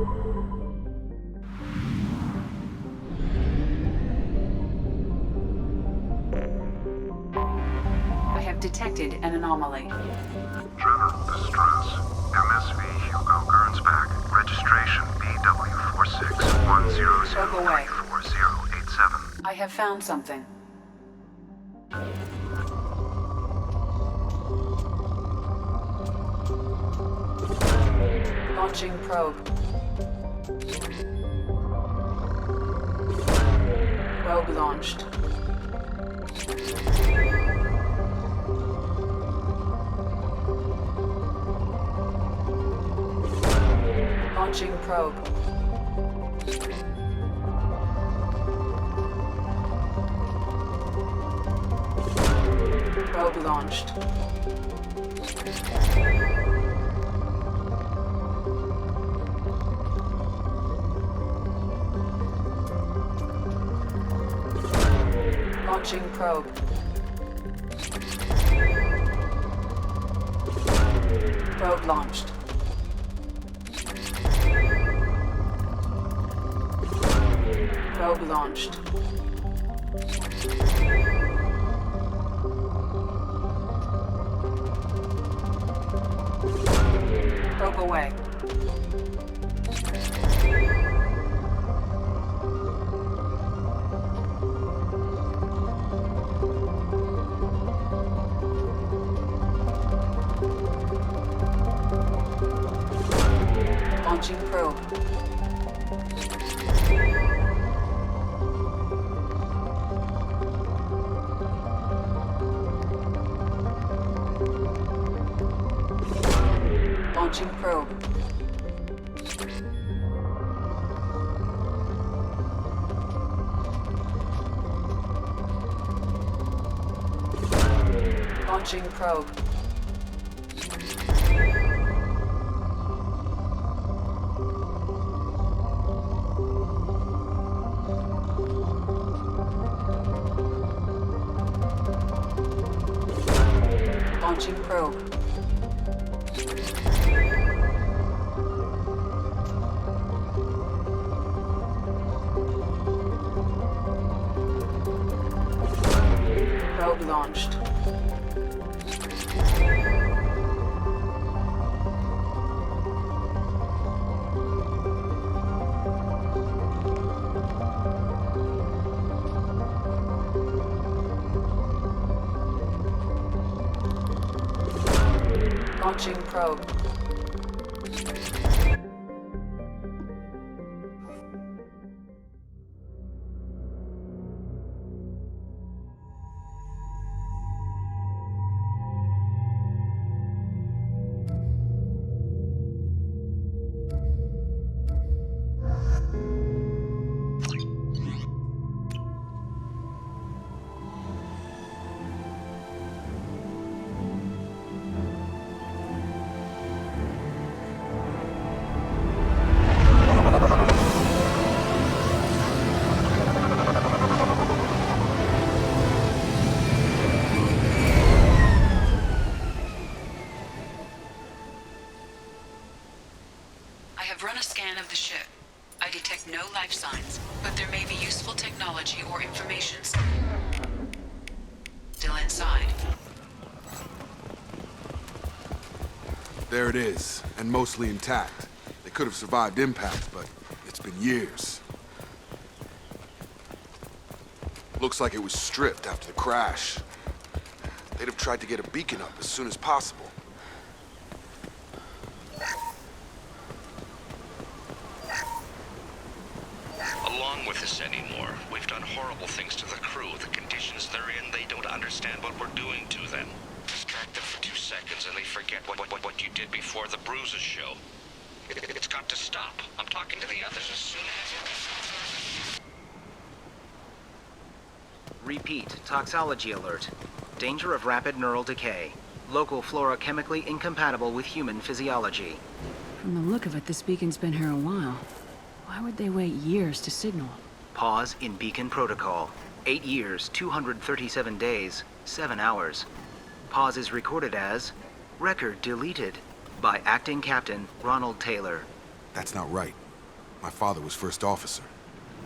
I have detected an anomaly. Trevor, this is Strauss. MSV Hugo Gernsback. Registration BW4610034087. I have found something. Launching probe. Probe launched. Launching probe. Probe launched. Launching probe. Probe launched. Probe launched. Probe away. Launching probe. Launching probe. Launching probe. Launching probe. Probe launched. Launching probe. I have run a scan of the ship. I detect no life signs, but there may be useful technology or information still inside. There it is, and mostly intact. They could have survived impact, but it's been years. Looks like it was stripped after the crash. They'd have tried to get a beacon up as soon as possible. Along with this anymore. We've done horrible things to the crew. The conditions they're in, they don't understand what we're doing to them. Distract them for 2 seconds and they forget what you did before the bruises show. It's got to stop. I'm talking to the others as soon as... Repeat, toxology alert. Danger of rapid neural decay. Local flora chemically incompatible with human physiology. From the look of it, this beacon's been here a while. Why would they wait years to signal? Pause in beacon protocol. 8 years, 237 days, 7 hours. Pause is recorded as record deleted by Acting Captain Ronald Taylor. That's not right. My father was first officer.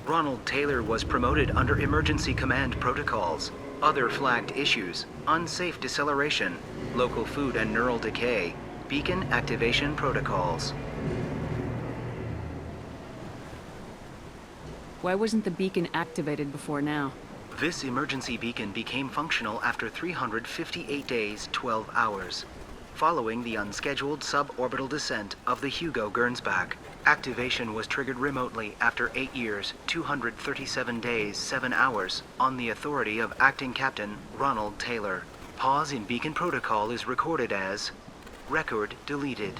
Ronald Taylor was promoted under emergency command protocols. Other flagged issues: unsafe deceleration, local food and neural decay, beacon activation protocols. Why wasn't the beacon activated before now? This emergency beacon became functional after 358 days, 12 hours. Following the unscheduled suborbital descent of the Hugo Gernsback, activation was triggered remotely after 8 years, 237 days, 7 hours, on the authority of Acting Captain Ronald Taylor. Pause in beacon protocol is recorded as record deleted.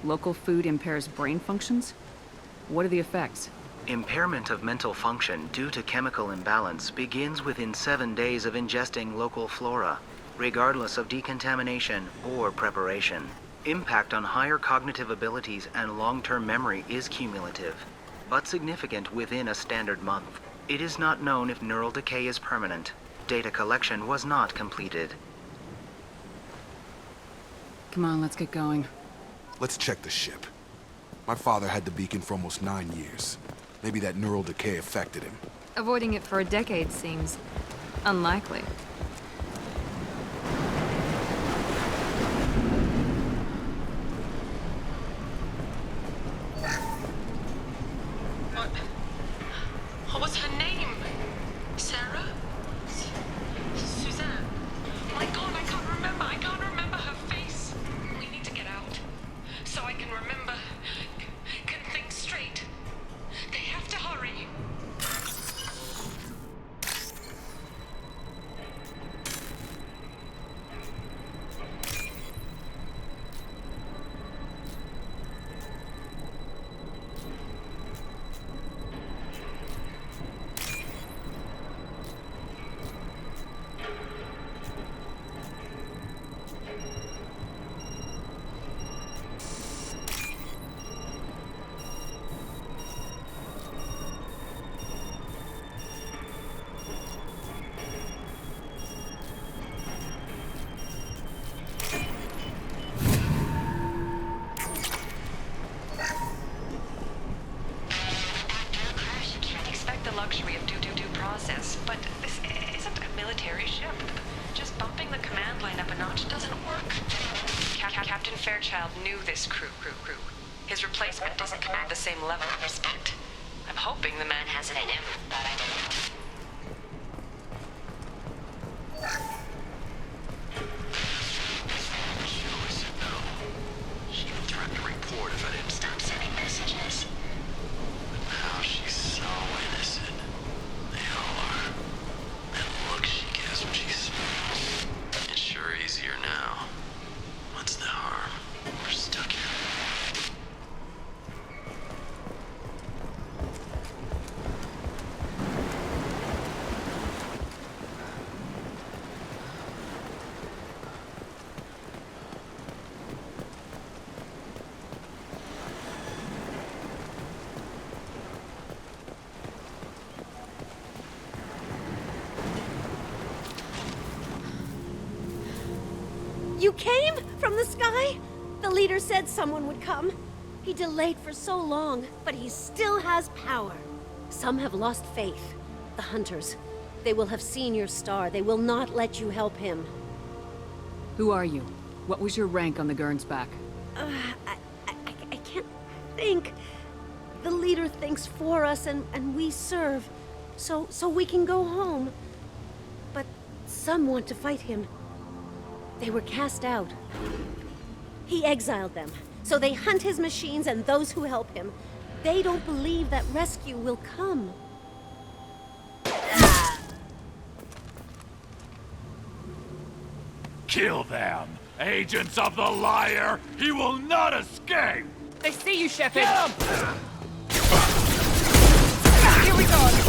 Local food impairs brain functions? What are the effects? Impairment of mental function due to chemical imbalance begins within 7 days of ingesting local flora, regardless of decontamination or preparation. Impact on higher cognitive abilities and long-term memory is cumulative, but significant within a standard month. It is not known if neural decay is permanent. Data collection was not completed. Come on, let's get going. Let's check the ship. My father had the beacon for almost 9 years. Maybe that neural decay affected him. Avoiding it for a decade seems unlikely. What was her name? Sarah? Suzanne? My God, I can't remember. I can't remember her face. We need to get out so I can remember, can think straight. They have to hurry. Luxury of due process, but this isn't a military ship. Just bumping the command line up a notch doesn't work. Captain Fairchild knew this crew. His replacement doesn't command the same level of respect. I'm hoping the man has it in him. She even threatened to report if I didn't stop sending messages. But now she's so innocent. They all are. That look she gives when she smiles. It's sure easier now. What's the harm? We're stuck here. You came? From the sky? The leader said someone would come. He delayed for so long, but he still has power. Some have lost faith. The hunters. They will have seen your star. They will not let you help him. Who are you? What was your rank on the Gernsback? I can't think. The leader thinks for us and we serve. So we can go home. But some want to fight him. They were cast out. He exiled them, so they hunt his machines and those who help him. They don't believe that rescue will come. Kill them! Agents of the liar! He will not escape! They see you, Shepard. Get him! Here we go.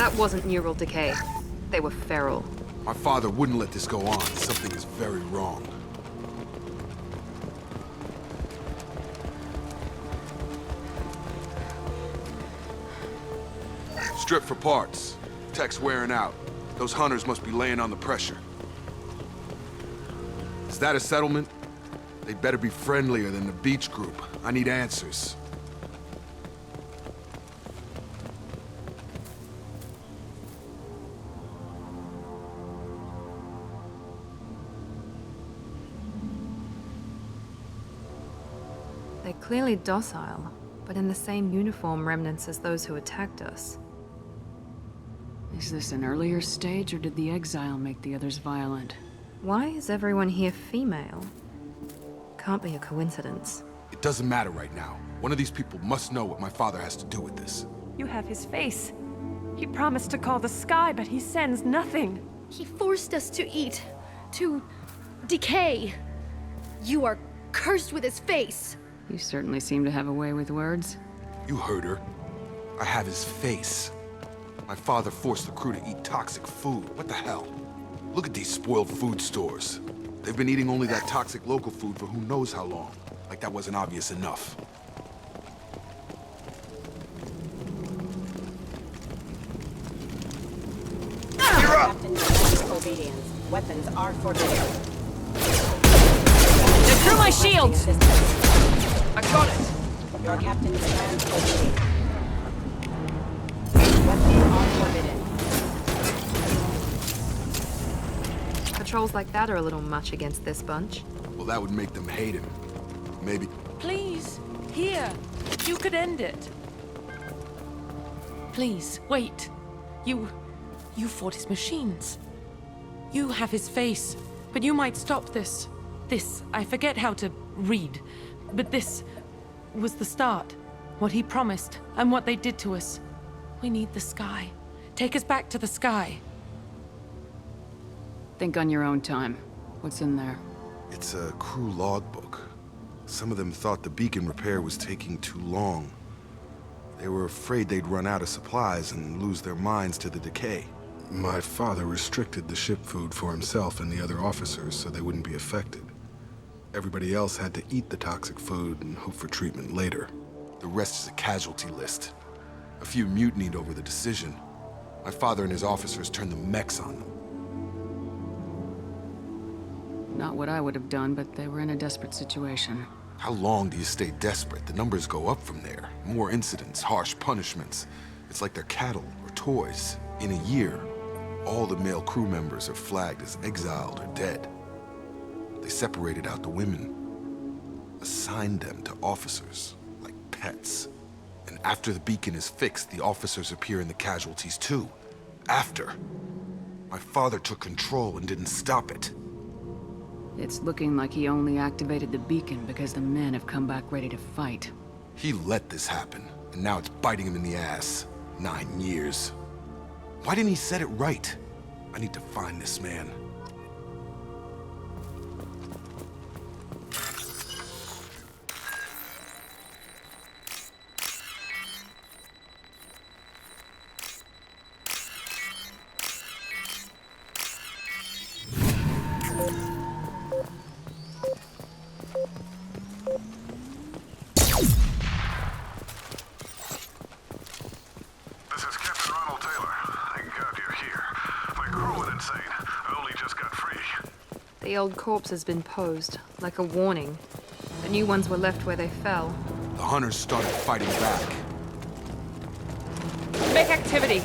That wasn't neural decay. They were feral. My father wouldn't let this go on. Something is very wrong. Strip for parts. Tech's wearing out. Those hunters must be laying on the pressure. Is that a settlement? They'd better be friendlier than the beach group. I need answers. They're clearly docile, but in the same uniform remnants as those who attacked us. Is this an earlier stage, or did the exile make the others violent? Why is everyone here female? Can't be a coincidence. It doesn't matter right now. One of these people must know what my father has to do with this. You have his face. He promised to call the sky, but he sends nothing. He forced us to eat, to decay. You are cursed with his face. You certainly seem to have a way with words. You heard her. I have his face. My father forced the crew to eat toxic food. What the hell? Look at these spoiled food stores. They've been eating only that toxic local food for who knows how long. Like that wasn't obvious enough. You're up! Obedience. Weapons are forbidden. They're through my shields! I got it! Your captain demands obedience. Weapons are forbidden. Patrols like that are a little much against this bunch. Well, that would make them hate him. Maybe. Please, here. You could end it. Please, wait. You fought his machines. You have his face, but you might stop this. This, I forget how to read, but this was the start. What he promised, and what they did to us. We need the sky. Take us back to the sky. Think on your own time. What's in there? It's a crew logbook. Some of them thought the beacon repair was taking too long. They were afraid they'd run out of supplies and lose their minds to the decay. My father restricted the ship food for himself and the other officers so they wouldn't be affected. Everybody else had to eat the toxic food and hope for treatment later. The rest is a casualty list. A few mutinied over the decision. My father and his officers turned the mechs on them. Not what I would have done, but they were in a desperate situation. How long do you stay desperate? The numbers go up from there. More incidents, harsh punishments. It's like they're cattle or toys. In a year, all the male crew members are flagged as exiled or dead. They separated out the women, assigned them to officers, like pets. And after the beacon is fixed, the officers appear in the casualties too. After. My father took control and didn't stop it. It's looking like he only activated the beacon because the men have come back ready to fight. He let this happen, and now it's biting him in the ass. 9 years. Why didn't he set it right? I need to find this man. The old corpse has been posed, like a warning. The new ones were left where they fell. The hunters started fighting back. Make activity!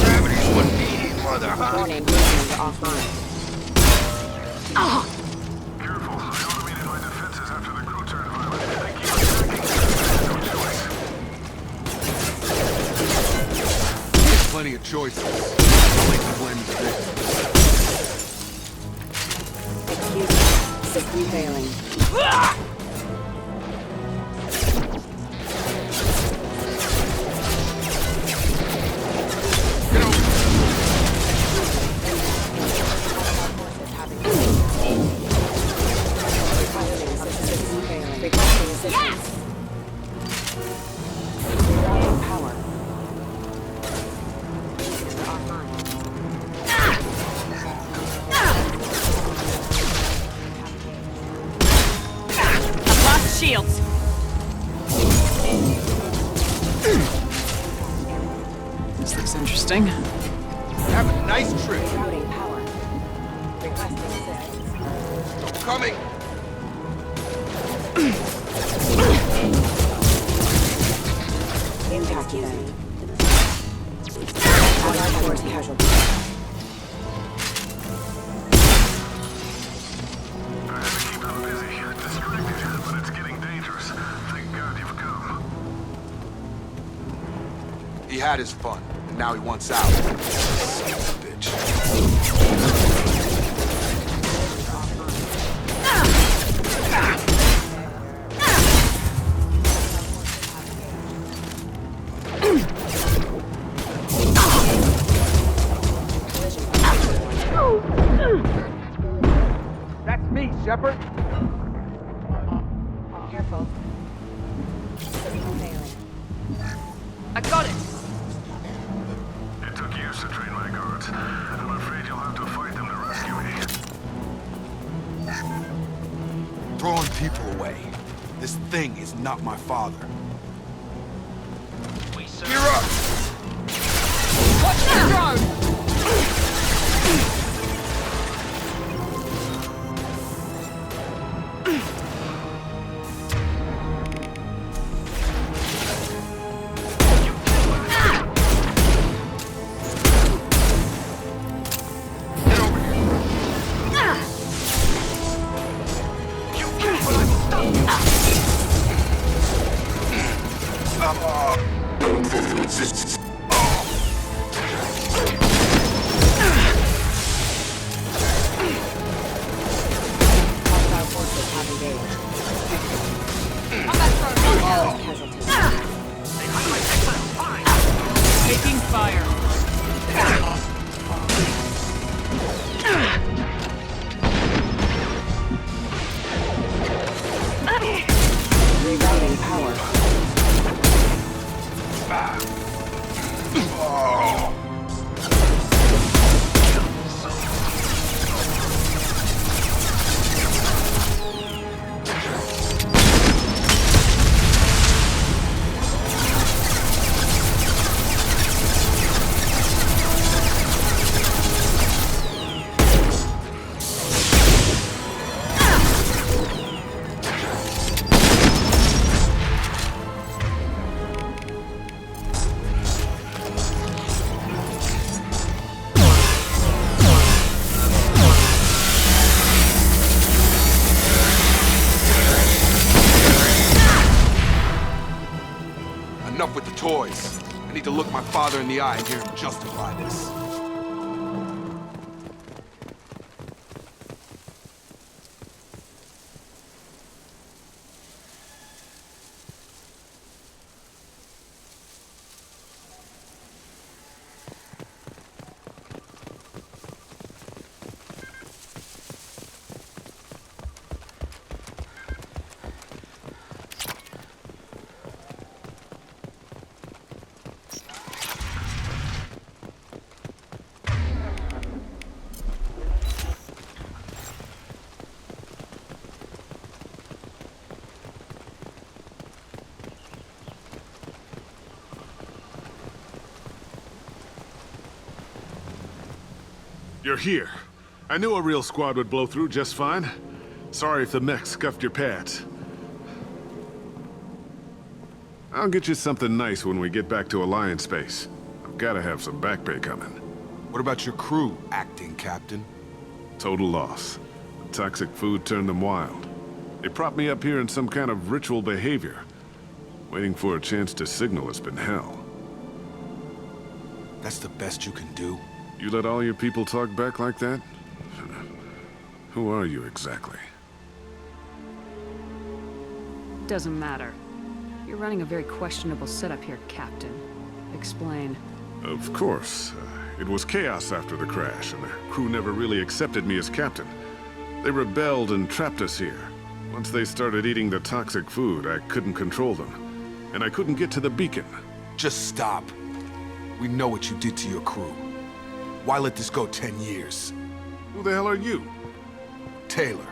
Gravity's what needed, mother, huh? Warning, offline. Careful, I automated my defenses after the crew turned violent. They keep attacking. No choice. There's plenty of choices. I'll make the blame the victim. Excuse me. System failing. System failing. shields! This looks interesting. Have a nice trip. Routing power. Requesting assistance. Coming. Impact event. Allied force casualty. I had to keep them busy, distracted, but it's getting dangerous. Thank God you've come. He had his fun, and now he wants out. Bitch. That's me, Shepard. Careful. I got it! It took years to train my guards. I'm afraid you'll have to fight them to rescue me. Throwing people away. This thing is not my father. Gear up! Watch the drone! Taking fire. Rerouting power. Enough with the toys. I need to look my father in the eye and hear him justify this. You're here. I knew a real squad would blow through just fine. Sorry if the mech scuffed your pads. I'll get you something nice when we get back to Alliance base. I've gotta have some back pay coming. What about your crew, acting captain? Total loss. The toxic food turned them wild. They propped me up here in some kind of ritual behavior. Waiting for a chance to signal has been hell. That's the best you can do? You let all your people talk back like that? Who are you exactly? Doesn't matter. You're running a very questionable setup here, Captain. Explain. Of course. It was chaos after the crash, and the crew never really accepted me as captain. They rebelled and trapped us here. Once they started eating the toxic food, I couldn't control them. And I couldn't get to the beacon. Just stop. We know what you did to your crew. Why let this go 10 years? Who the hell are you? Taylor.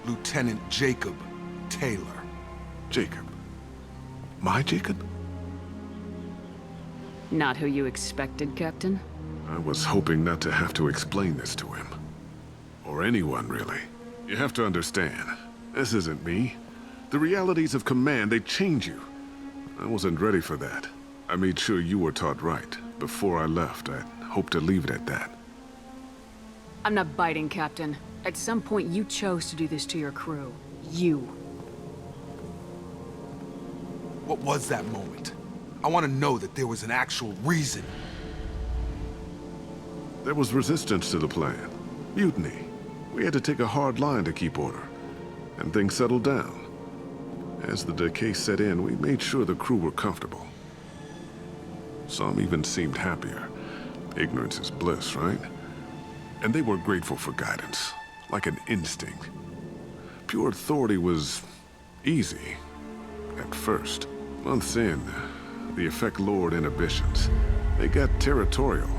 Lieutenant Jacob Taylor. Jacob. My Jacob? Not who you expected, Captain? I was hoping not to have to explain this to him. Or anyone, really. You have to understand, this isn't me. The realities of command, they change you. I wasn't ready for that. I made sure you were taught right. Before I left, I hoped to leave it at that. I'm not biting, Captain. At some point, you chose to do this to your crew. You. What was that moment? I want to know that there was an actual reason. There was resistance to the plan. Mutiny. We had to take a hard line to keep order. And things settled down. As the decay set in, we made sure the crew were comfortable. Some even seemed happier. Ignorance is bliss, right? And they were grateful for guidance, like an instinct. Pure authority was easy, at first. Months in, the effect lowered inhibitions. They got territorial.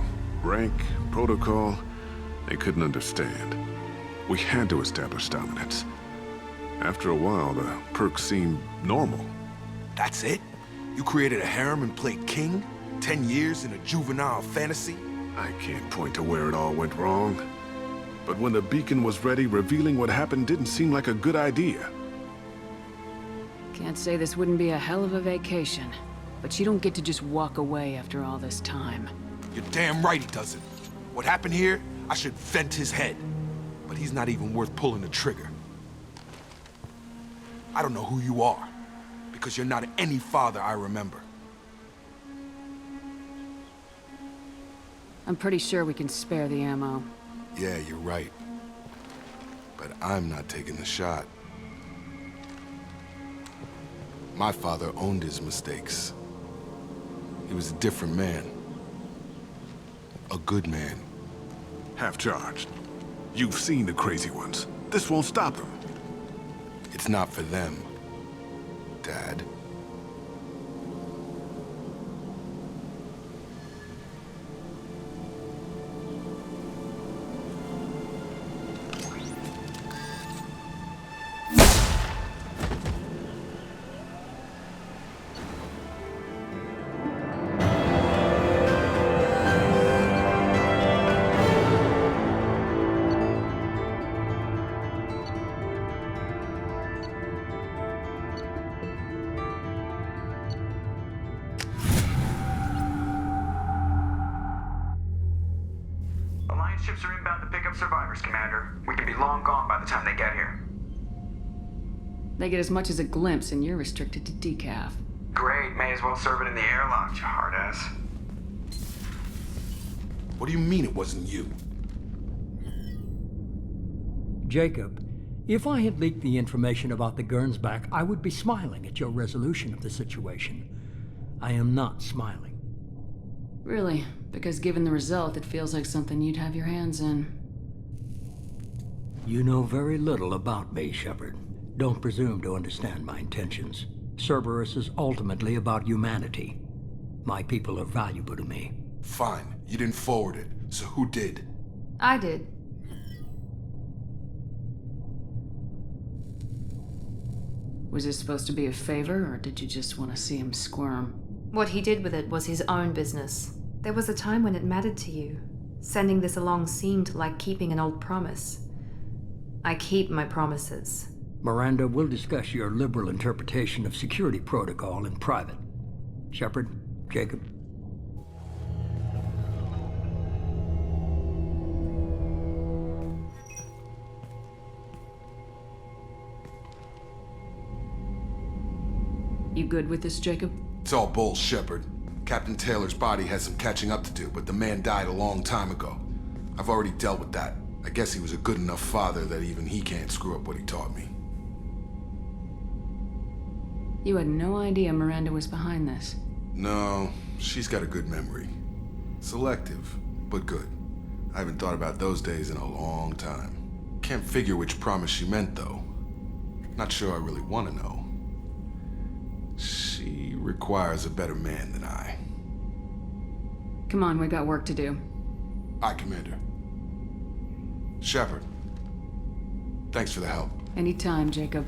Rank, protocol, they couldn't understand. We had to establish dominance. After a while, the perks seemed normal. That's it? You created a harem and played king? 10 years in a juvenile fantasy? I can't point to where it all went wrong. But when the beacon was ready, revealing what happened didn't seem like a good idea. Can't say this wouldn't be a hell of a vacation. But you don't get to just walk away after all this time. You're damn right he doesn't. What happened here, I should vent his head. But he's not even worth pulling the trigger. I don't know who you are, because you're not any father I remember. I'm pretty sure we can spare the ammo. Yeah, you're right. But I'm not taking the shot. My father owned his mistakes. He was a different man. A good man. Half-charged. You've seen the crazy ones. This won't stop them. It's not for them, Dad. Ships are inbound to pick up survivors, Commander. We can be long gone by the time they get here. They get as much as a glimpse, and you're restricted to decaf. Great, may as well serve it in the airlock, you hard ass. What do you mean it wasn't you? Jacob, if I had leaked the information about the Gernsback, I would be smiling at your resolution of the situation. I am not smiling. Really? Because given the result, it feels like something you'd have your hands in. You know very little about me, Shepard. Don't presume to understand my intentions. Cerberus is ultimately about humanity. My people are valuable to me. Fine. You didn't forward it. So who did? I did. Was this supposed to be a favor, or did you just want to see him squirm? What he did with it was his own business. There was a time when it mattered to you. Sending this along seemed like keeping an old promise. I keep my promises. Miranda, we'll discuss your liberal interpretation of security protocol in private. Shepard, Jacob. You good with this, Jacob? It's all bull, Shepard. Captain Taylor's body has some catching up to do, but the man died a long time ago. I've already dealt with that. I guess he was a good enough father that even he can't screw up what he taught me. You had no idea Miranda was behind this? No, she's got a good memory. Selective, but good. I haven't thought about those days in a long time. Can't figure which promise she meant, though. Not sure I really want to know. She requires a better man than I. Come on, we got work to do. Aye, Commander. Shepard. Thanks for the help. Anytime, Jacob.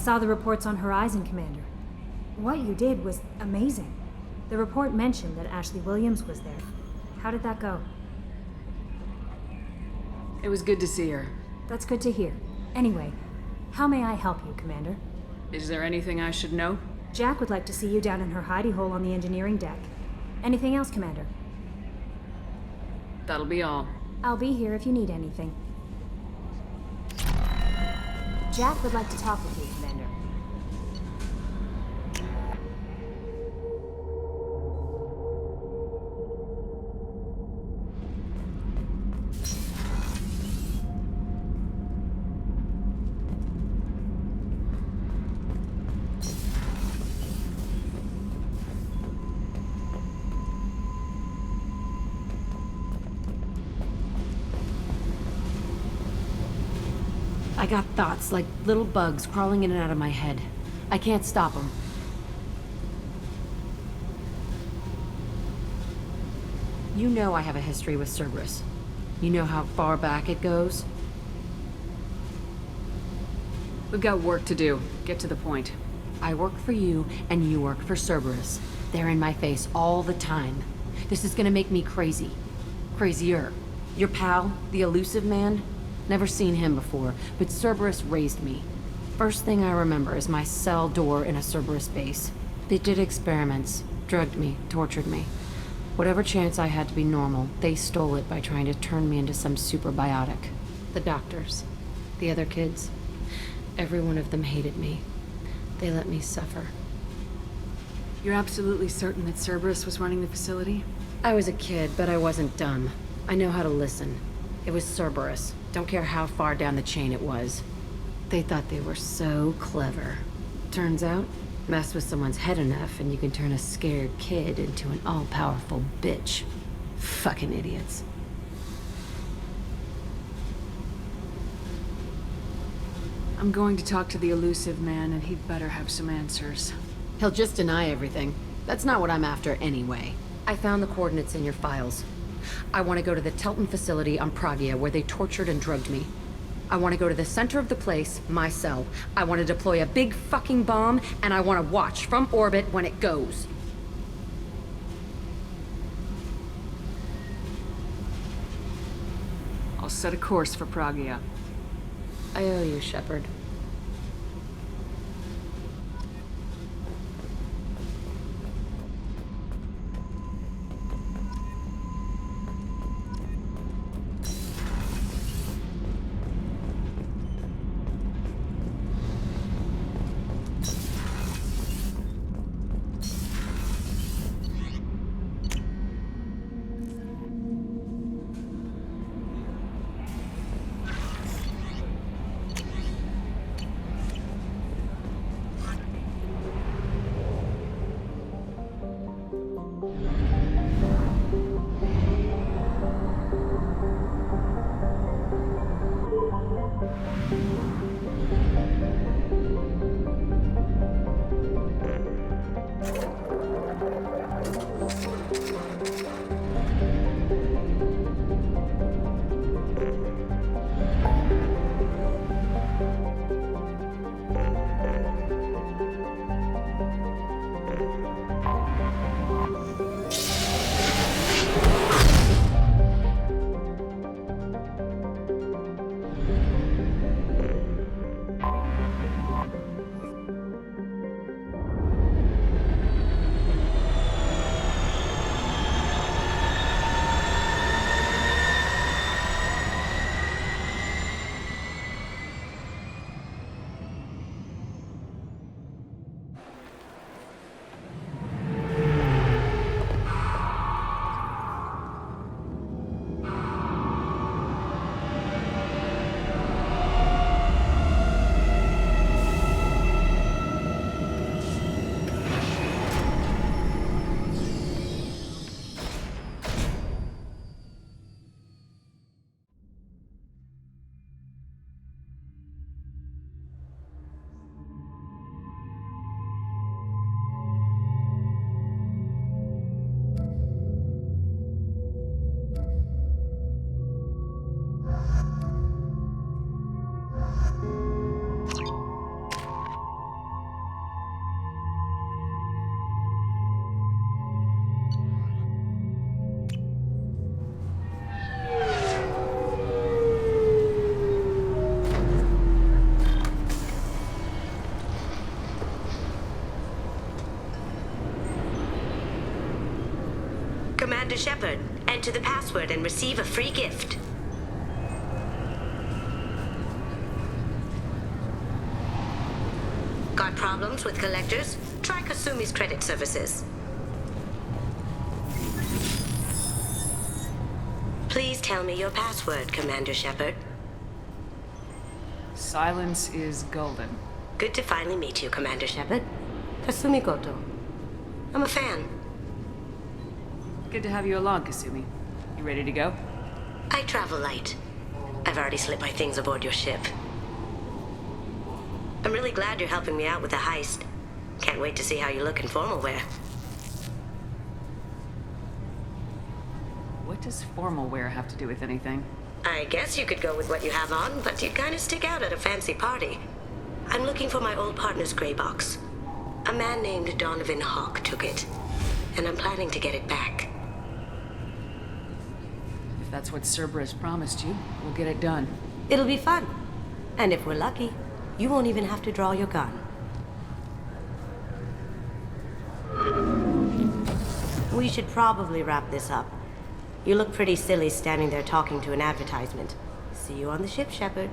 saw the reports on Horizon, Commander. What you did was amazing. The report mentioned that Ashley Williams was there. How did that go? It was good to see her. That's good to hear. Anyway, how may I help you, Commander? Is there anything I should know? Jack would like to see you down in her hidey hole on the engineering deck. Anything else, Commander? That'll be all. I'll be here if you need anything. Jack would like to talk with you, Commander. I got thoughts like little bugs crawling in and out of my head. I can't stop them. You know I have a history with Cerberus. You know how far back it goes? We've got work to do. Get to the point. I work for you, and you work for Cerberus. They're in my face all the time. This is gonna make me crazy. Crazier. Your pal, the elusive man? Never seen him before, but Cerberus raised me. First thing I remember is my cell door in a Cerberus base. They did experiments, drugged me, tortured me. Whatever chance I had to be normal, they stole it by trying to turn me into some superbiotic. The doctors, the other kids, every one of them hated me. They let me suffer. You're absolutely certain that Cerberus was running the facility? I was a kid, but I wasn't dumb. I know how to listen. It was Cerberus. Don't care how far down the chain it was. They thought they were so clever. Turns out, mess with someone's head enough and you can turn a scared kid into an all-powerful bitch. Fucking idiots. I'm going to talk to the elusive man, and he'd better have some answers. He'll just deny everything. That's not what I'm after anyway. I found the coordinates in your files. I want to go to the Telton facility on Pragia where they tortured and drugged me. I want to go to the center of the place, my cell. I want to deploy a big fucking bomb, and I want to watch from orbit when it goes. I'll set a course for Pragia. I owe you, Shepard. Commander Shepard. Enter the password and receive a free gift. Got problems with collectors? Try Kasumi's credit services. Please tell me your password, Commander Shepard. Silence is golden. Good to finally meet you, Commander Shepard. Kasumi Goto. I'm a fan. Good to have you along, Kasumi. You ready to go? I travel light. I've already slipped my things aboard your ship. I'm really glad you're helping me out with the heist. Can't wait to see how you look in formal wear. What does formal wear have to do with anything? I guess you could go with what you have on, but you'd kind of stick out at a fancy party. I'm looking for my old partner's gray box. A man named Donovan Hawk took it, and I'm planning to get it back. If that's what Cerberus promised you, we'll get it done. It'll be fun. And if we're lucky, you won't even have to draw your gun. We should probably wrap this up. You look pretty silly standing there talking to an advertisement. See you on the ship, Shepard.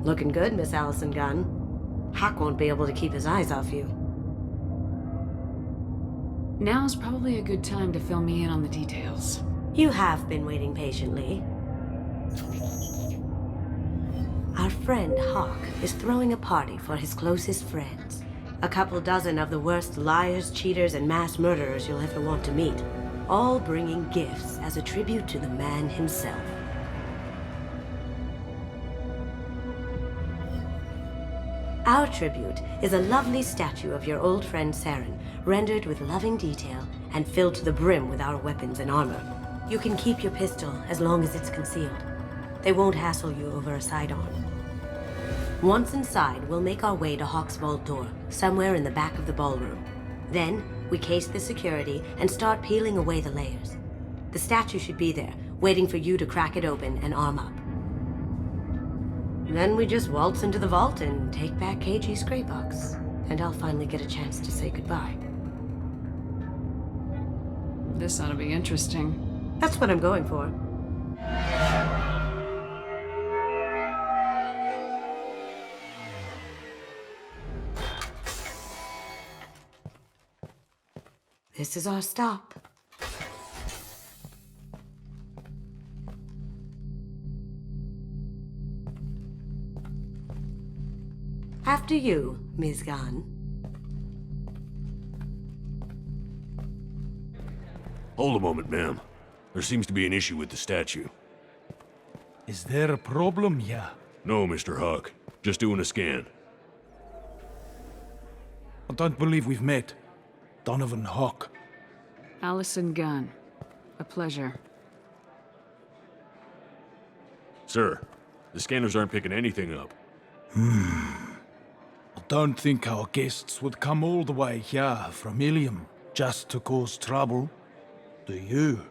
Looking good, Miss Allison Gunn. Hawk won't be able to keep his eyes off you. Now's probably a good time to fill me in on the details. You have been waiting patiently. Our friend Hawk is throwing a party for his closest friends. A couple dozen of the worst liars, cheaters, and mass murderers you'll ever want to meet. All bringing gifts as a tribute to the man himself. Our tribute is a lovely statue of your old friend Saren, rendered with loving detail and filled to the brim with our weapons and armor. You can keep your pistol as long as it's concealed. They won't hassle you over a sidearm. Once inside, we'll make our way to Hawk's vault door, somewhere in the back of the ballroom. Then, we case the security and start peeling away the layers. The statue should be there, waiting for you to crack it open and arm up. Then we just waltz into the vault and take back KG's gray box. And I'll finally get a chance to say goodbye. This ought to be interesting. That's what I'm going for. This is our stop. After you, Ms. Gunn. Hold a moment, ma'am. There seems to be an issue with the statue. Is there a problem, yeah? No, Mr. Hawk. Just doing a scan. I don't believe we've met. Donovan Hawk. Allison Gunn. A pleasure. Sir, the scanners aren't picking anything up. I don't think our guests would come all the way here from Ilium just to cause trouble. Do you?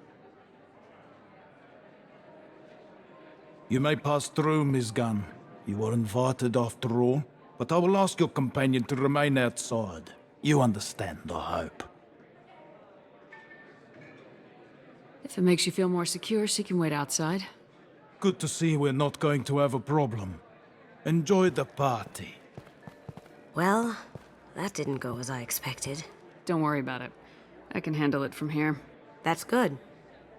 You may pass through, Ms. Gunn. You were invited after all, but I will ask your companion to remain outside. You understand, I hope. If it makes you feel more secure, she can wait outside. Good to see we're not going to have a problem. Enjoy the party. Well, that didn't go as I expected. Don't worry about it. I can handle it from here. That's good,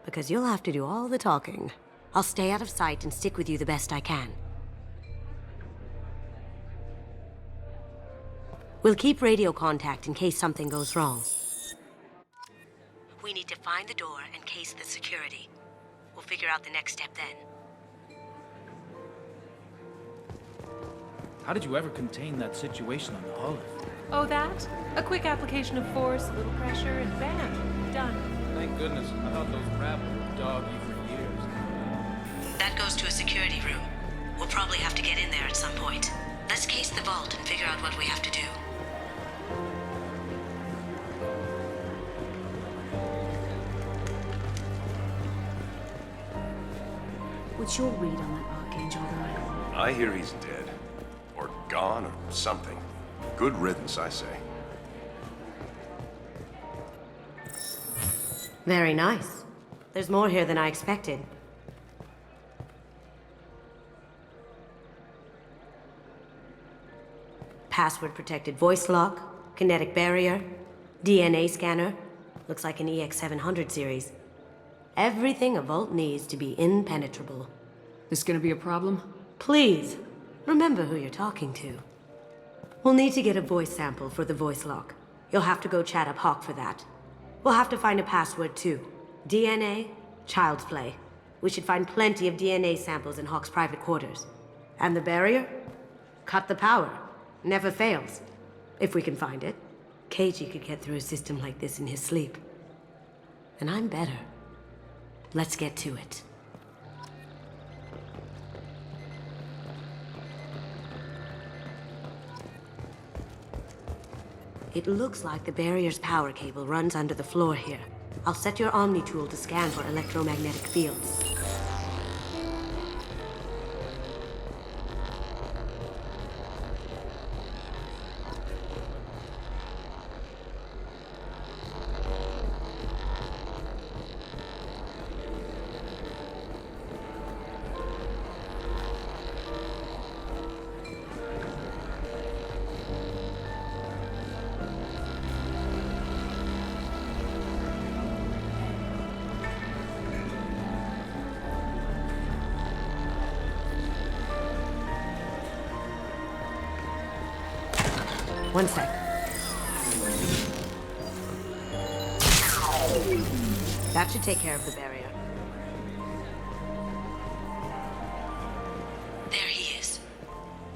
because you'll have to do all the talking. I'll stay out of sight and stick with you the best I can. We'll keep radio contact in case something goes wrong. We need to find the door and case the security. We'll figure out the next step then. How did you ever contain that situation on the Olive? Oh, that? A quick application of force, a little pressure, and bam, done. Thank goodness. I thought those rabble would dog you for years. That goes to a security room. We'll probably have to get in there at some point. Let's case the vault and figure out what we have to do. What's your read on that Archangel guy? I hear he's dead. Or gone, or something. Good riddance, I say. Very nice. There's more here than I expected. Password-protected voice lock, kinetic barrier, DNA scanner. Looks like an EX-700 series. Everything a vault needs to be impenetrable. This gonna be a problem? Please, remember who you're talking to. We'll need to get a voice sample for the voice lock. You'll have to go chat up Hawk for that. We'll have to find a password too. DNA, child's play. We should find plenty of DNA samples in Hawk's private quarters. And the barrier? Cut the power. Never fails. If we can find it. KG could get through a system like this in his sleep. And I'm better. Let's get to it. It looks like the barrier's power cable runs under the floor here. I'll set your Omni tool to scan for electromagnetic fields. One sec. That should take care of the barrier. There he is.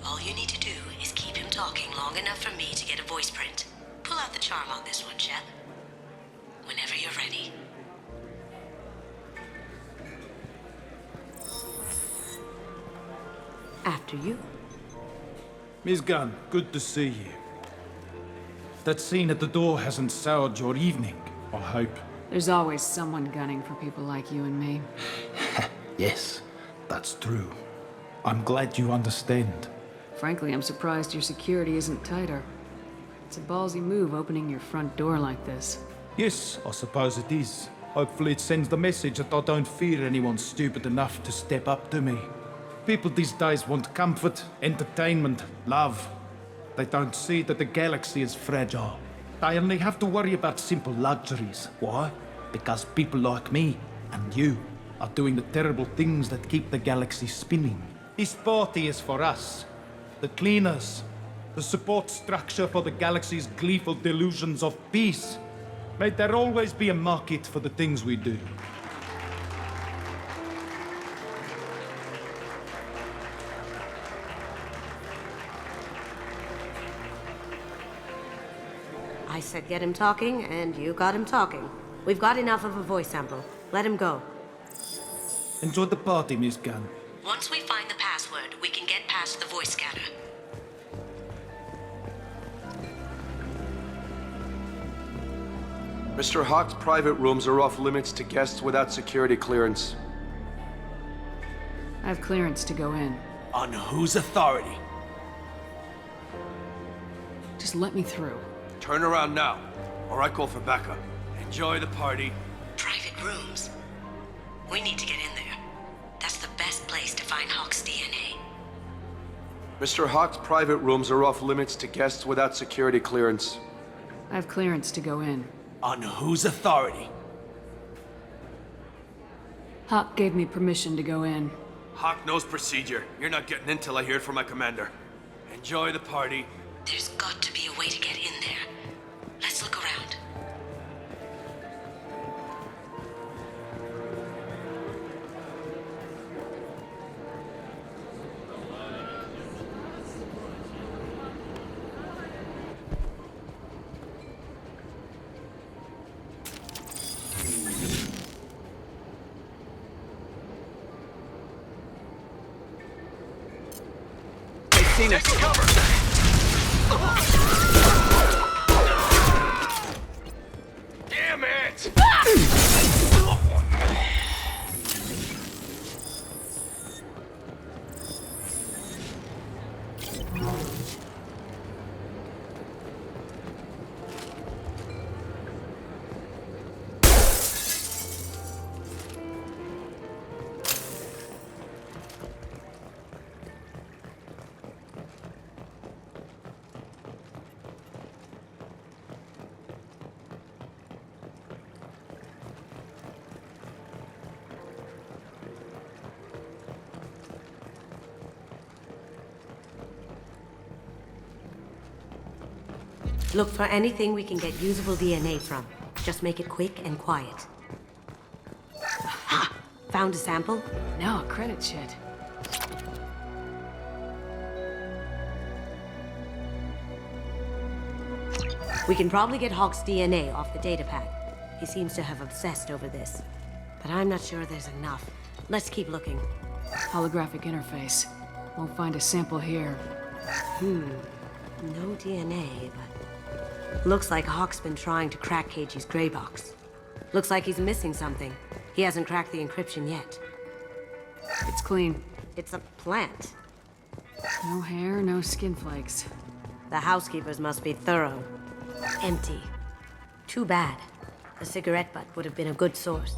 All you need to do is keep him talking long enough for me to get a voice print. Pull out the charm on this one, Shep. Whenever you're ready. After you. Ms. Gunn, good to see you. That scene at the door hasn't soured your evening, I hope. There's always someone gunning for people like you and me. Yes, that's true. I'm glad you understand. Frankly, I'm surprised your security isn't tighter. It's a ballsy move opening your front door like this. Yes, I suppose it is. Hopefully it sends the message that I don't fear anyone stupid enough to step up to me. People these days want comfort, entertainment, love. They don't see that the galaxy is fragile. They only have to worry about simple luxuries. Why? Because people like me and you are doing the terrible things that keep the galaxy spinning. This party is for us, the cleaners, the support structure for the galaxy's gleeful delusions of peace. May there always be a market for the things we do. I said get him talking, and you got him talking. We've got enough of a voice sample. Let him go. Enjoy the party, Miss Gunn. Once we find the password, we can get past the voice scanner. Mr. Hawk's private rooms are off limits to guests without security clearance. I have clearance to go in. On whose authority? Just let me through. Turn around now, or I call for backup. Enjoy the party. Private rooms? We need to get in there. That's the best place to find Hawk's DNA. Mr. Hawk's private rooms are off limits to guests without security clearance. I have clearance to go in. On whose authority? Hawk gave me permission to go in. Hawk knows procedure. You're not getting in till I hear it from my commander. Enjoy the party. There's got to be a way to get in there. Let's look around. Seen us. Take cover. Damn it! Look for anything we can get usable DNA from. Just make it quick and quiet. Ha! Found a sample? No, credit shit. We can probably get Hawk's DNA off the datapad. He seems to have obsessed over this. But I'm not sure there's enough. Let's keep looking. Holographic interface. Won't find a sample here. No DNA, but... Looks like Hawk's been trying to crack KG's gray box. Looks like he's missing something. He hasn't cracked the encryption yet. It's clean. It's a plant. No hair, no skin flakes. The housekeepers must be thorough. Empty. Too bad. A cigarette butt would have been a good source.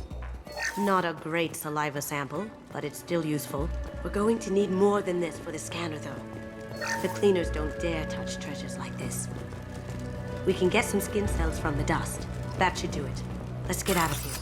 Not a great saliva sample, but it's still useful. We're going to need more than this for the scanner, though. The cleaners don't dare touch treasures like this. We can get some skin cells from the dust. That should do it. Let's get out of here.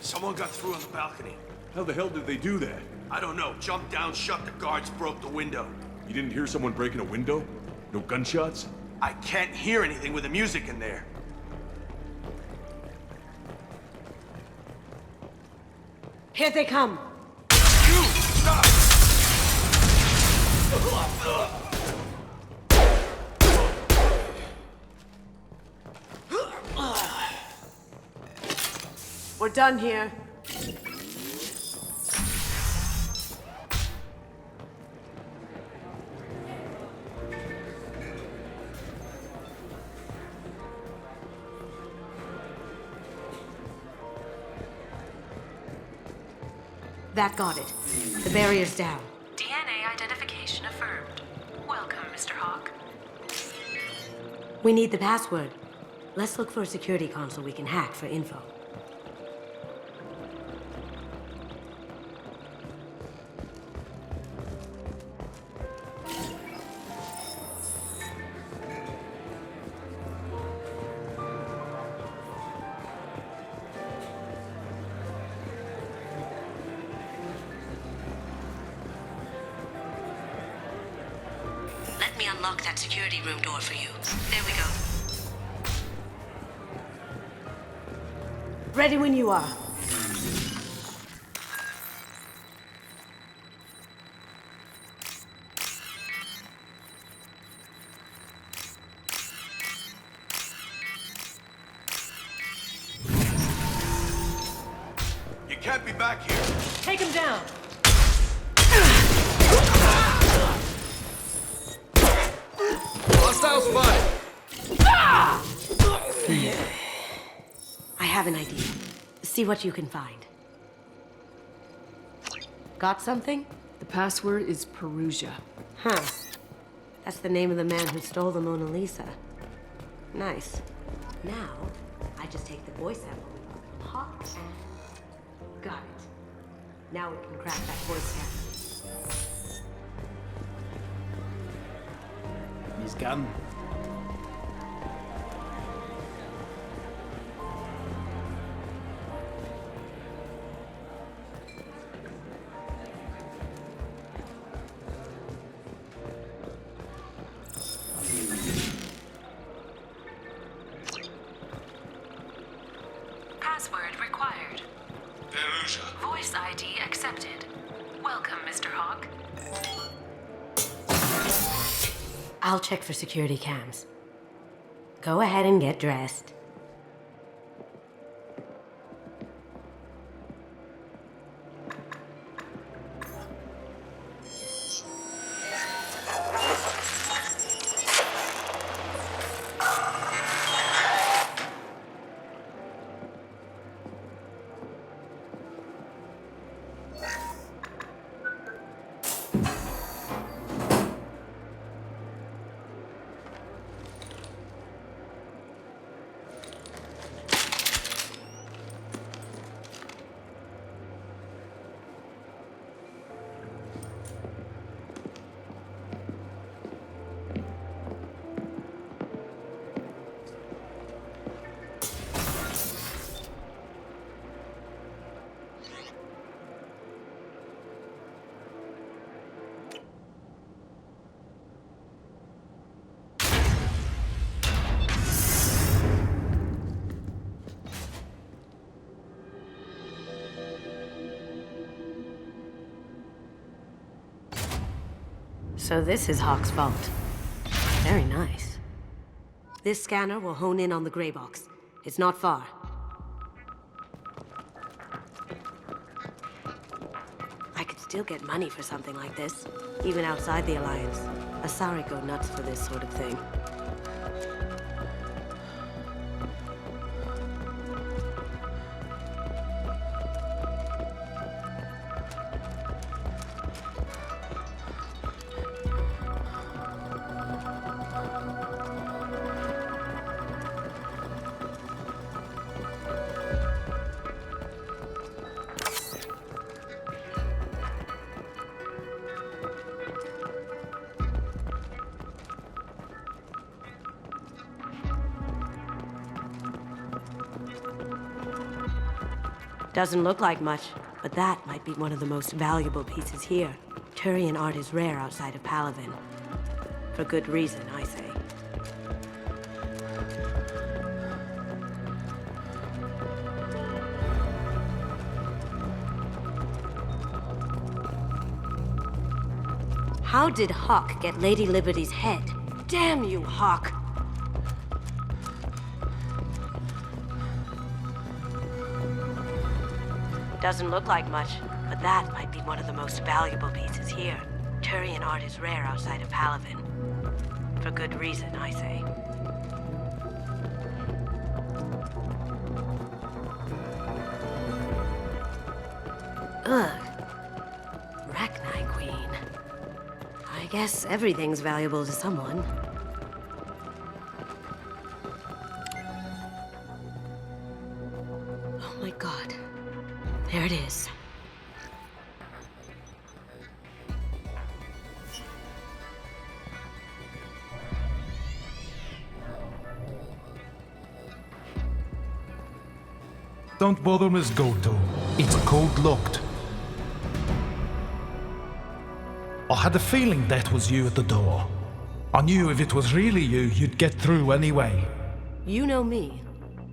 Someone got through on the balcony. How the hell did they do that? I don't know. Jumped down, shut the guards, broke the window. You didn't hear someone breaking a window? No gunshots? I can't hear anything with the music in there. Here they come! You! Stop! We're done here. That got it. The barrier's down. DNA identification affirmed. Welcome, Mr. Hawk. We need the password. Let's look for a security console we can hack for info. let me unlock that security room door for you. There we go. Ready when you are. You can't be back here. Take him down! Hostile spotted! I have an idea. See what you can find. Got something? The password is Perugia. Huh. That's the name of the man who stole the Mona Lisa. Nice. Now, I just take the voice sample from Hawk and... Got it. Now we can crack that voice sample. His gun. Password required. Perugia. Voice ID accepted. Welcome, Mr. Hawk. I'll check for security cams. Go ahead and get dressed. So this is Hawk's vault. Very nice. This scanner will hone in on the gray box. It's not far. I could still get money for something like this, even outside the Alliance. Asari go nuts for this sort of thing. Doesn't look like much, but that might be one of the most valuable pieces here. Turian art is rare outside of Palaven. For good reason, I say. How did Hawk get Lady Liberty's head? Damn you, Hawk! Doesn't look like much, but that might be one of the most valuable pieces here. Turian art is rare outside of Palaven. For good reason, I say. Ugh. Rachni Queen. I guess everything's valuable to someone. Oh my god. There it is. Don't bother, Miss Goto. It's code locked. I had a feeling that was you at the door. I knew if it was really you, you'd get through anyway. You know me.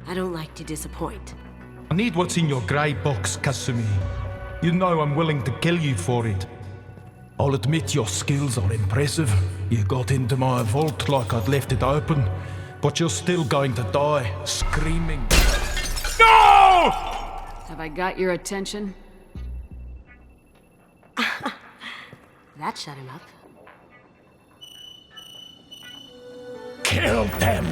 I don't like to disappoint. I need what's in your grey box, Kasumi. You know I'm willing to kill you for it. I'll admit your skills are impressive. You got into my vault like I'd left it open, but you're still going to die, screaming. No! Have I got your attention? That shut him up. Kill them!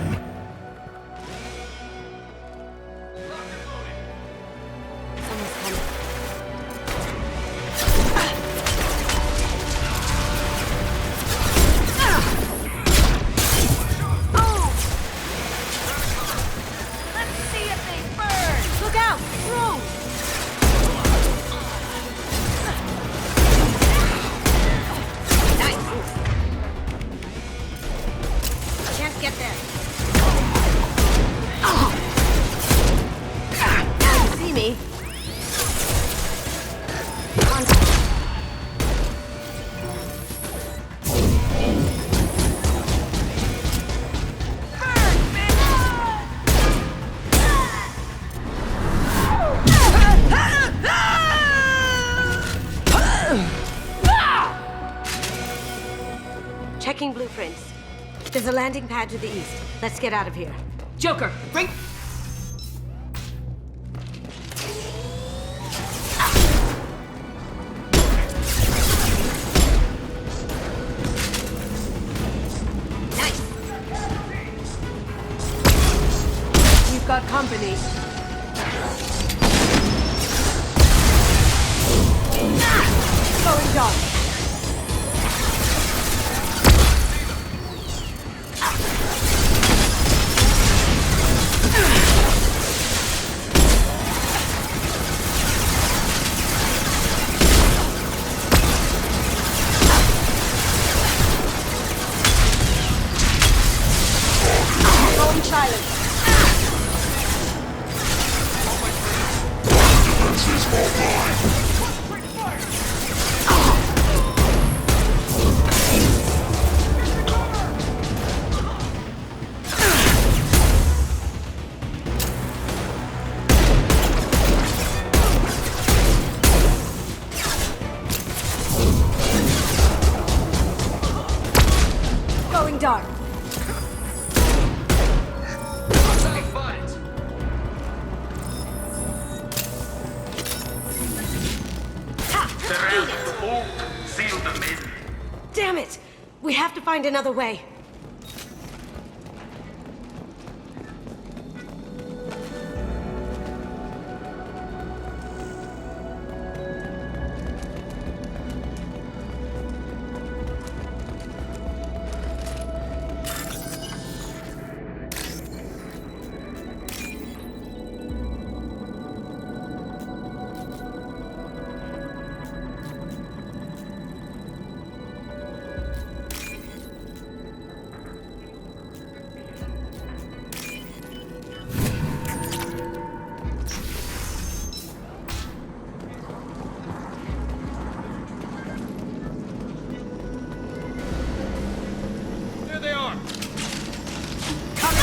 Checking blueprints. There's a landing pad to the east. Let's get out of here. Joker, bring... Nice. You've got company. Going dark. Dark. Seal them in. Damn it! We have to find another way.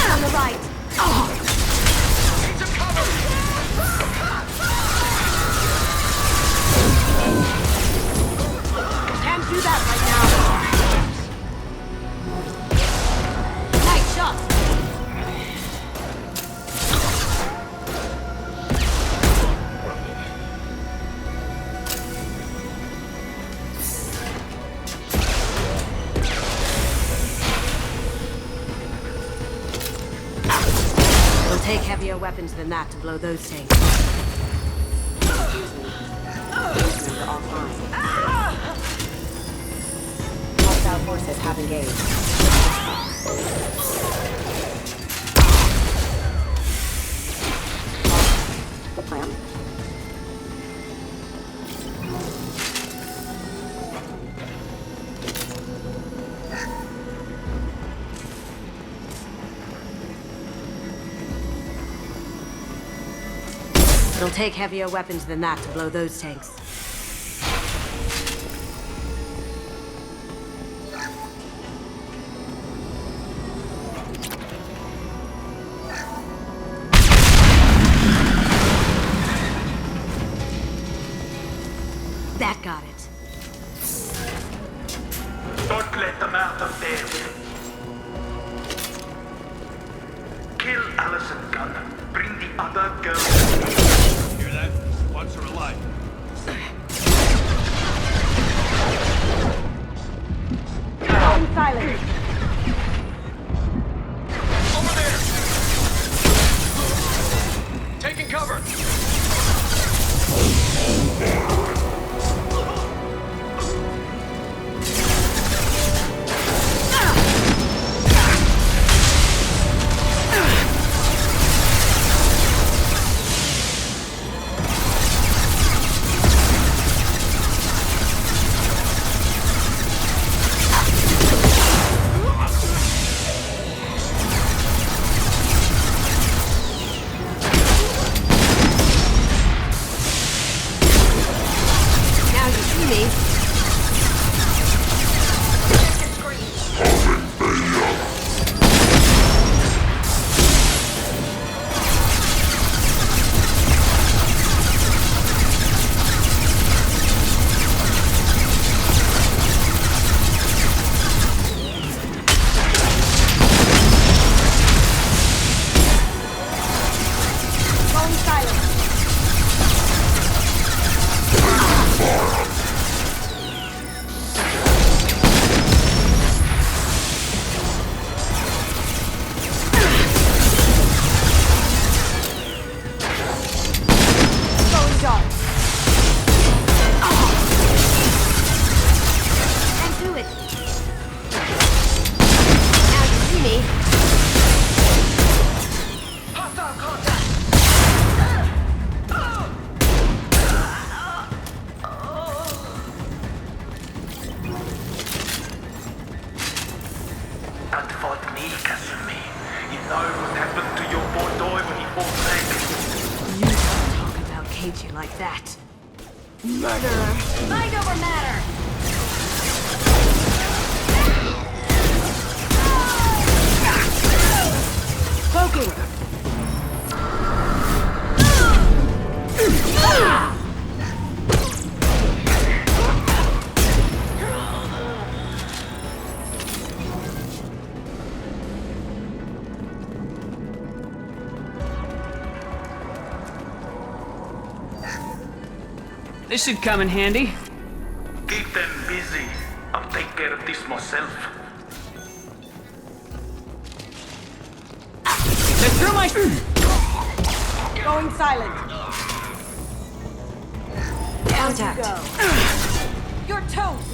On the right. Can't do that right now. Nice shot. Take heavier weapons than that to blow those tanks. Hostile forces have engaged. The plan. It'll take heavier weapons than that to blow those tanks. out of there with it. Kill Allison Gunn. Bring the other girl. Hear that? Once are alive. Going silent. Over there! Taking cover! That fought me, Kasumi. You know what happened to your boy Doi when he fought back? You don't talk about Keiji like that. Murderer. Mind over matter. Poking. This should come in handy. Keep them busy. I'll take care of this myself. They threw my... Going silent. Contact. You're toast.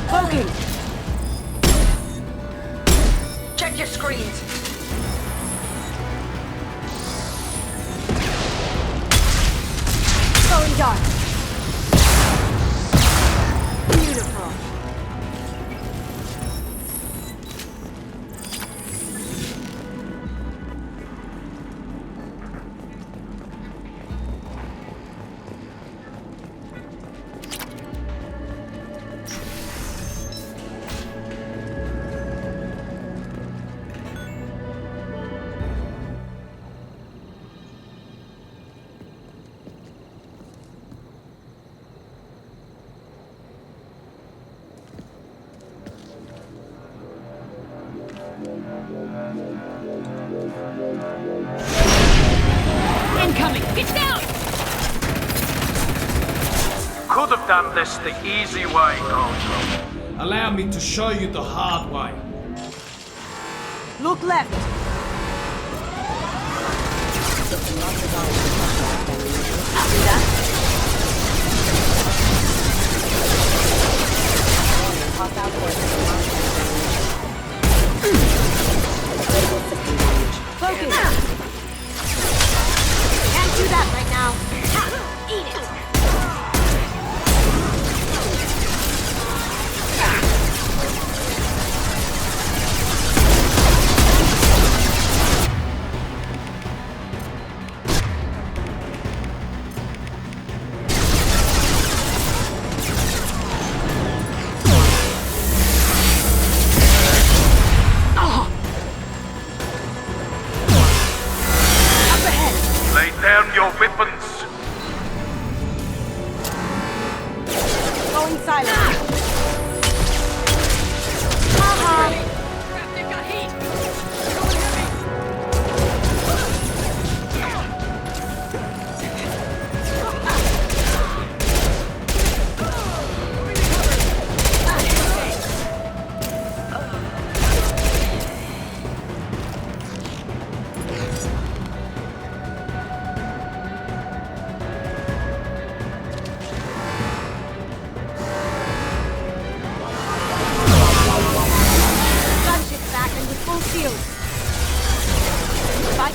Poking. Check your screens. Going dark. Beautiful. Incoming! It's down! Could have done this the easy way, Goto. Allow me to show you the hard way. Look left. Focus. Can't do that right now. Eat it.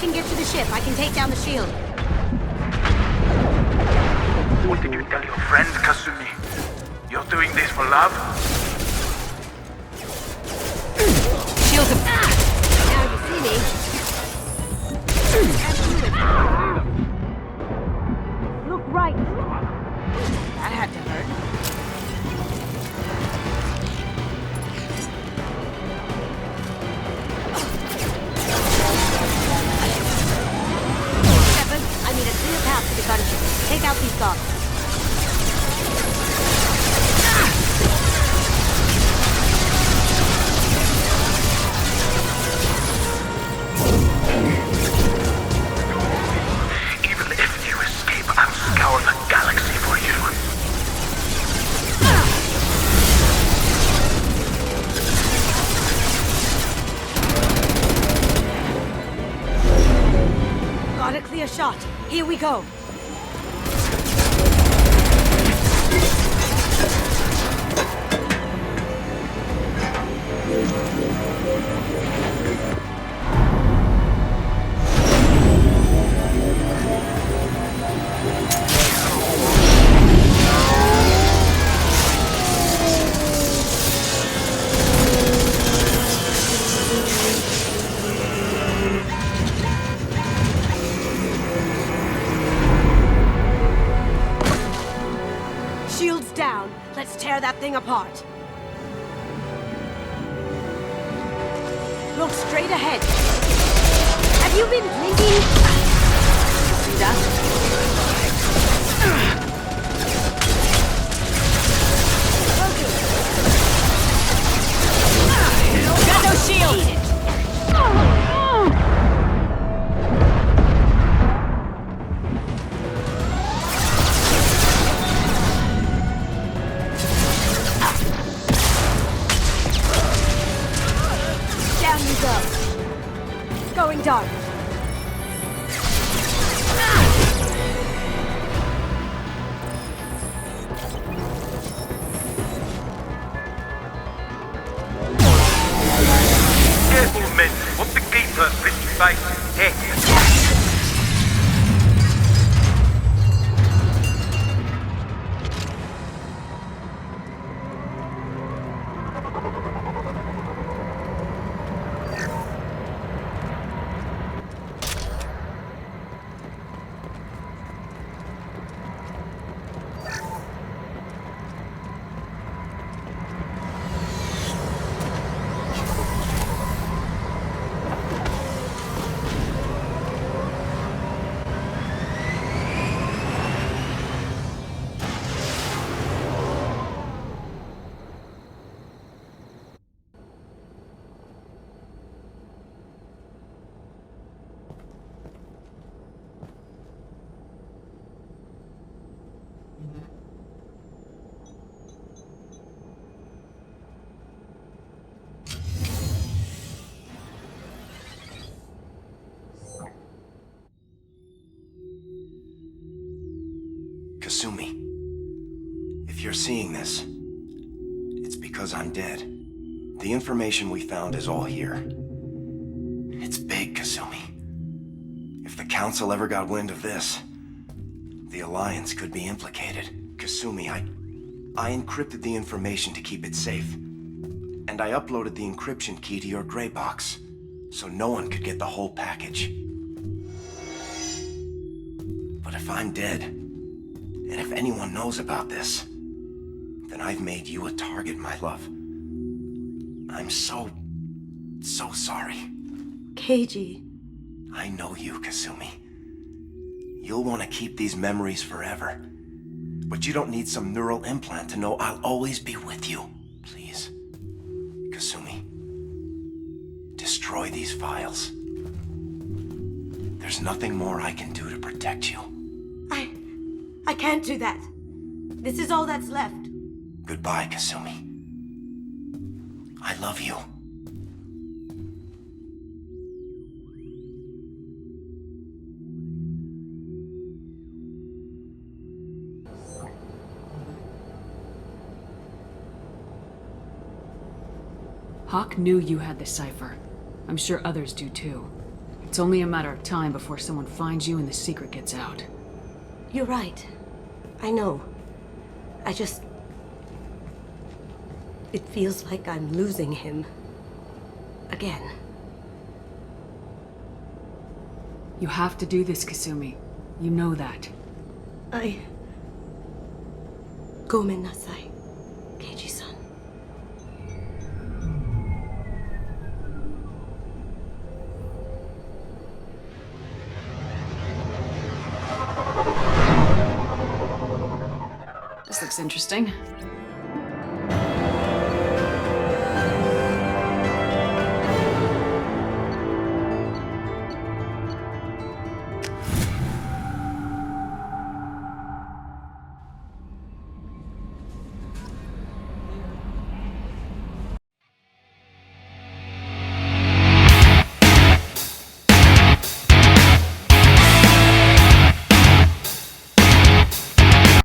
can get to the ship. I can take down the shield. What did you tell your friends, Kasumi? You're doing this for love? Shields are back! Now you see me. Look right. That had to hurt. Shepard, I need a clear path to the gunship. Take out these guards. Even if you escape, I'll scour the galaxy for you. Got a clear shot. Here we go. Shields down. Let's tear that thing apart. Look straight ahead. Have you been blinking? See that? Got no shield! Down you go. Going dark. Careful, men. What the keeper, pretty face? Heck. Kasumi, if you're seeing this, it's because I'm dead. The information we found is all here. It's big, Kasumi. If the Council ever got wind of this, the Alliance could be implicated. Kasumi, I encrypted the information to keep it safe. And I uploaded the encryption key to your gray box, so no one could get the whole package. But if I'm dead, and if anyone knows about this, then I've made you a target, my love. I'm so sorry. Keiji. I know you, Kasumi. You'll want to keep these memories forever. But you don't need some neural implant to know I'll always be with you. Please, Kasumi, destroy these files. There's nothing more I can do to protect you. I can't do that. This is all that's left. Goodbye, Kasumi. I love you. Hawk knew you had the cipher. I'm sure others do too. It's only a matter of time before someone finds you and the secret gets out. You're right. I know. I just... It feels like I'm losing him. Again. You have to do this, Kasumi. You know that. Gomen nasai, Keiji-san. This looks interesting.